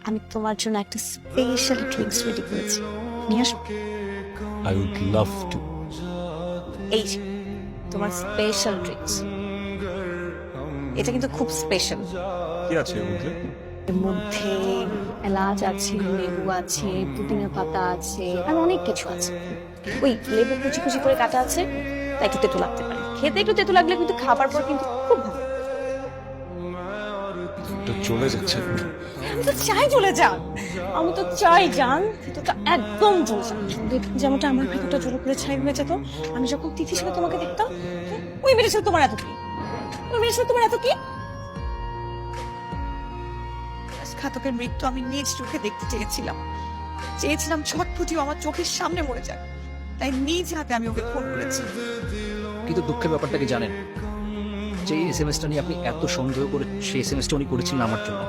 আমি তোমার জন্য একটা স্পেশাল ড্রিঙ্কস রেডি করেছি, নিয়ে আসো। I would love to. এই যে, তোমার স্পেশাল ড্রিঙ্কস। এটা কিন্তু খুব স্পেশাল। কি আছে এর মধ্যে? এর মধ্যে এলাচ আছে, লেবু আছে, পুদিনা পাতা আছে, আর অনেক কিছু আছে। ওই লেবু কুচি কুচি করে কাটা আছে, তাই একটু তেতো লাগতে পারে। খেতে একটু তেতো লাগলে কিন্তু খাবার পর কিন্তু খুব ভালো। তো চলে যাচ্ছে। আমি তো চাই চলে যান, আমি তো চাই যান, ভেতরটা একদম চলে যান। যেমনটা আমার ভেতরটা জোরে করে ছাই হয়ে যেত আমি যখন তিথির সাথে তোমাকে দেখতাম। ওই মেয়ের সাথে তোমার এত কি? ওই মেয়ের সাথে তোমার এত কি? ঘাতকের মৃত্যু আমি নিজ চোখে দেখতে চেয়েছিলাম ছটফটিও আমার চোখের সামনে মরে যাক, তাই নিজ হাতে আমি ওকে ফোন করেছি। কিন্তু দুঃখের ব্যাপারটা কি জানেন, যে এসএমএসটা নিয়ে আপনি এত সন্দেহ করে সেই এসএমএসটা উনি করেছিলেন আমার জন্য।